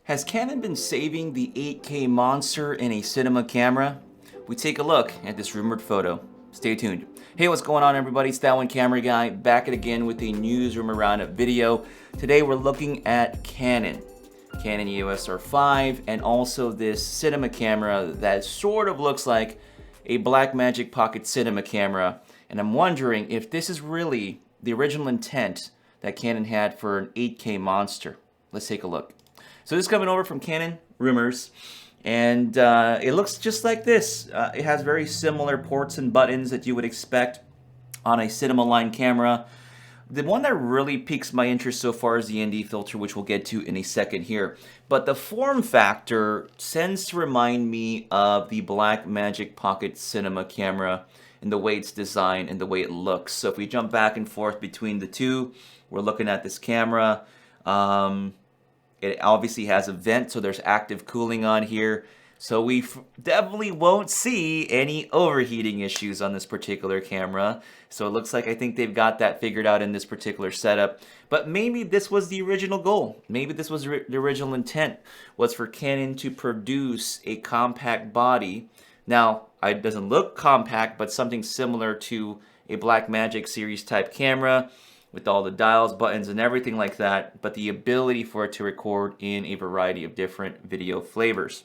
Has Canon been saving the 8K monster in a cinema camera? We take a look at this rumored photo. Stay tuned. Hey, what's going on everybody? It's that one camera guy back at again with a newsroom roundup video. Today we're looking at Canon EOS R5 and also this cinema camera that sort of looks like a Blackmagic Pocket cinema camera. And I'm wondering if this is really the original intent that Canon had for an 8K monster. Let's take a look. So this is coming over from Canon Rumors, and it looks just like this. It has very similar ports and buttons that you would expect on a cinema line camera. The one that really piques my interest so far is the ND filter, which we'll get to in a second here. But the form factor tends to remind me of the Blackmagic Pocket cinema camera and the way it's designed and the way it looks. So if we jump back and forth between the two, we're looking at this camera. It obviously has a vent, so there's active cooling on here. So we definitely won't see any overheating issues on this particular camera. So it looks like I think they've got that figured out in this particular setup. But maybe this was the original goal. Maybe this was the original intent, was for Canon to produce a compact body. Now, it doesn't look compact, but something similar to a Blackmagic series type camera, with all the dials, buttons, and everything like that, but the ability for it to record in a variety of different video flavors.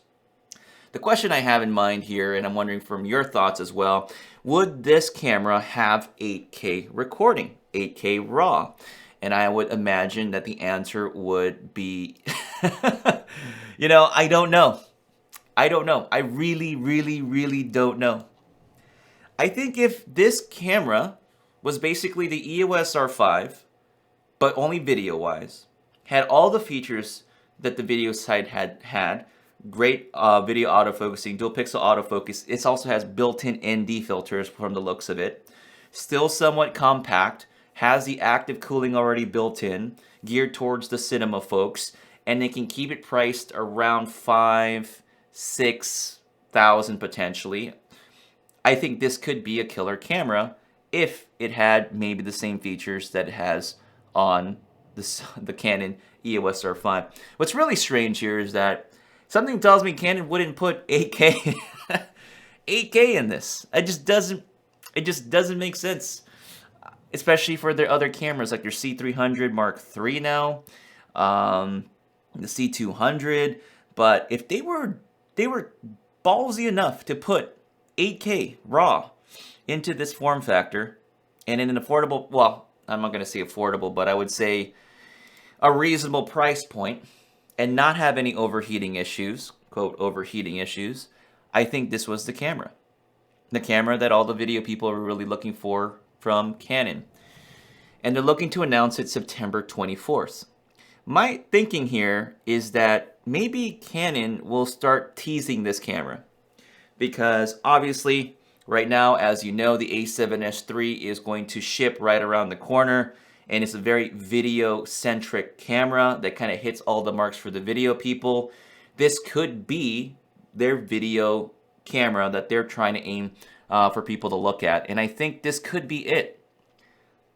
The question I have in mind here, and I'm wondering from your thoughts as well, would this camera have 8K recording, 8K RAW? And I would imagine that the answer would be, I don't know. I really don't know. I think if this camera was basically the EOS R5, but only video-wise, had all the features that the video side had, great video autofocusing, dual pixel autofocus. It also has built-in ND filters from the looks of it. Still somewhat compact, has the active cooling already built in, geared towards the cinema folks, and they can keep it priced around $5,000-6,000 potentially. I think this could be a killer camera if it had maybe the same features that it has on the Canon EOS R5. What's really strange here is that something tells me Canon wouldn't put 8K 8K in this. It just doesn't make sense. Especially for their other cameras like their C300 Mark III now, the C200. But if they were ballsy enough to put 8K RAW into this form factor and in an affordable, well, I'm not going to say affordable, but I would say a reasonable price point and not have any overheating issues, quote, overheating issues, I think this was the camera. The camera that all the video people are really looking for from Canon. And they're looking to announce it September 24th. My thinking here is that maybe Canon will start teasing this camera because obviously right now, as you know, the A7S III is going to ship right around the corner, and it's a very video-centric camera that kind of hits all the marks for the video people. This could be their video camera that they're trying to aim for people to look at, and I think this could be it.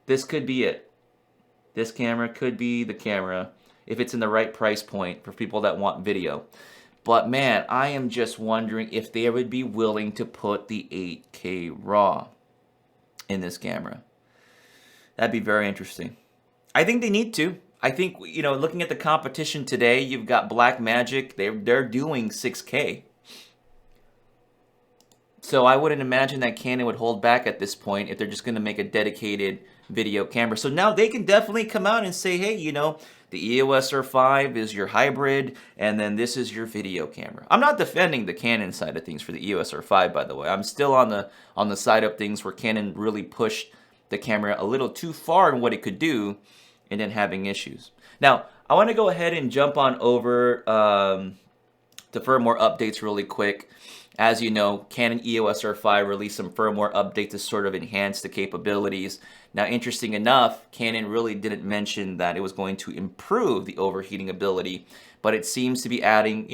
This could be it. This camera could be the camera if it's in the right price point for people that want video. But man, I am just wondering if they would be willing to put the 8K RAW in this camera. That'd be very interesting. I think they need to. I think, looking at the competition today, you've got Blackmagic. They're doing 6K. So I wouldn't imagine that Canon would hold back at this point if they're just going to make a dedicated video camera. So now they can definitely come out and say, hey, the EOS R5 is your hybrid, and then this is your video camera. I'm not defending the Canon side of things for the EOS R5, by the way. I'm still on the side of things where Canon really pushed the camera a little too far in what it could do, and then having issues. Now, I want to go ahead and jump on over to firmware updates really quick. As you know, Canon EOS R5 released some firmware updates to sort of enhance the capabilities. Now, interesting enough, Canon really didn't mention that it was going to improve the overheating ability, but it seems to be adding,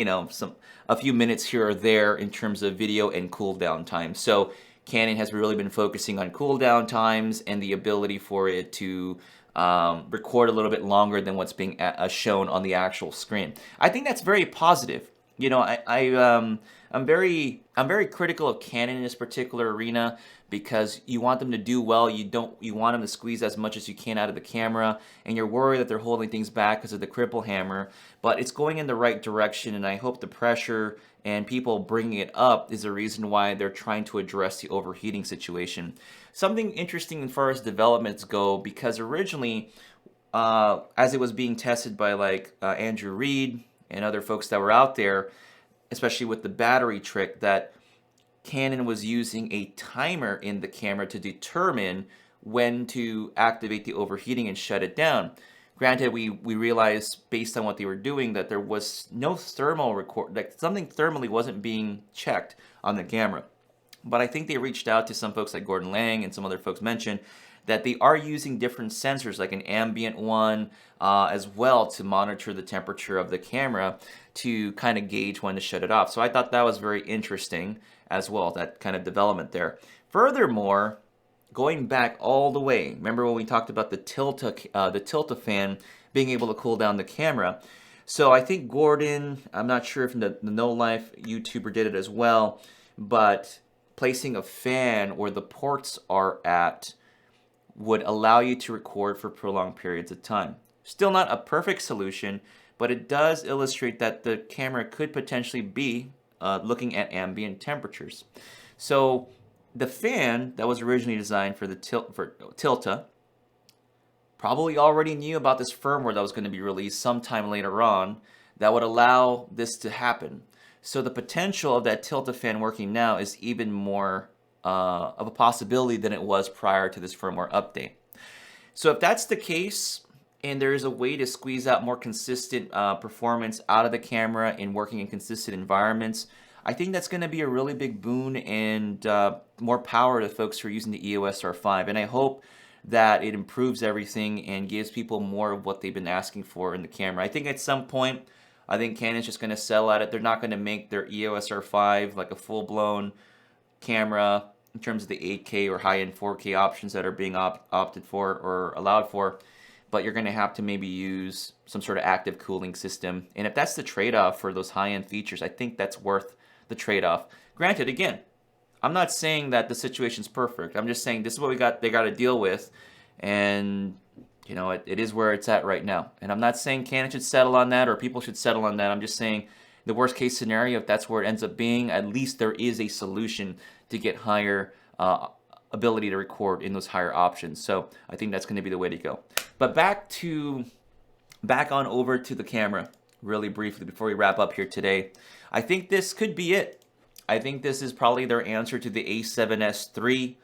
a few minutes here or there in terms of video and cooldown time. So Canon has really been focusing on cooldown times and the ability for it to record a little bit longer than what's being shown on the actual screen. I think that's very positive. You know, I'm very critical of Canon in this particular arena because you want them to do well. You want them to squeeze as much as you can out of the camera, and you're worried that they're holding things back because of the cripple hammer. But it's going in the right direction, and I hope the pressure and people bringing it up is the reason why they're trying to address the overheating situation. Something interesting as far as developments go, because originally, as it was being tested by like Andrew Reid and other folks that were out there, especially with the battery trick, that Canon was using a timer in the camera to determine when to activate the overheating and shut it down. Granted, we realized based on what they were doing that there was no thermal record, like something thermally wasn't being checked on the camera. But I think they reached out to some folks like Gordon Lang and some other folks mentioned that they are using different sensors, like an ambient one as well, to monitor the temperature of the camera to kind of gauge when to shut it off. So I thought that was very interesting as well, that kind of development there. Furthermore, going back all the way, remember when we talked about the Tilta fan being able to cool down the camera? So I think Gordon, I'm not sure if the No Life YouTuber did it as well, but placing a fan where the ports are at would allow you to record for prolonged periods of time. Still not a perfect solution, but it does illustrate that the camera could potentially be looking at ambient temperatures. So the fan that was originally designed for the Tilta probably already knew about this firmware that was going to be released sometime later on that would allow this to happen. So the potential of that Tilta fan working now is even more of a possibility than it was prior to this firmware update. So if that's the case, and there is a way to squeeze out more consistent performance out of the camera in working in consistent environments, I think that's going to be a really big boon and more power to folks who are using the EOS R5. And I hope that it improves everything and gives people more of what they've been asking for in the camera. I think at some point, I think Canon's just going to sell at it. They're not going to make their EOS R5 like a full-blown camera in terms of the 8K or high-end 4K options that are being opted for or allowed for. But you're going to have to maybe use some sort of active cooling system. And if that's the trade-off for those high-end features, I think that's worth the trade-off. Granted, again, I'm not saying that the situation's perfect. I'm just saying this is what they got to deal with. And, you know, it is where it's at right now. And I'm not saying Canon should settle on that or people should settle on that. I'm just saying the worst-case scenario, if that's where it ends up being, at least there is a solution to get higher ability to record in those higher options. So I think that's going to be the way to go. But back on over to the camera really briefly before we wrap up here today. I think this could be it. I think this is probably their answer to the A7S III.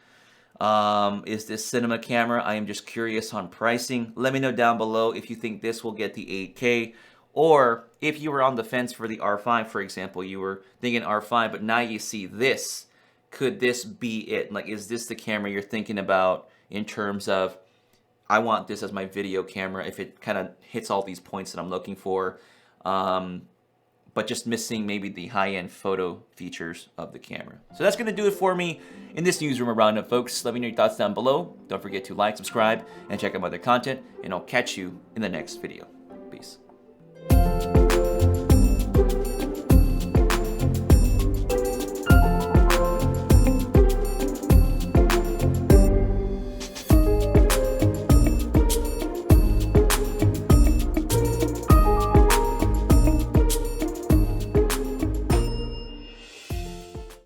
Is this cinema camera? I am just curious on pricing. Let me know down below if you think this will get the 8K, or if you were on the fence for the R5, for example, you were thinking R5, but now you see this. Could this be it? Like, is this the camera you're thinking about in terms of, I want this as my video camera if it kind of hits all these points that I'm looking for, but just missing maybe the high-end photo features of the camera. So that's going to do it for me in this newsroom roundup, folks. Let me know your thoughts down below. Don't forget to like, subscribe, and check out my other content, and I'll catch you in the next video.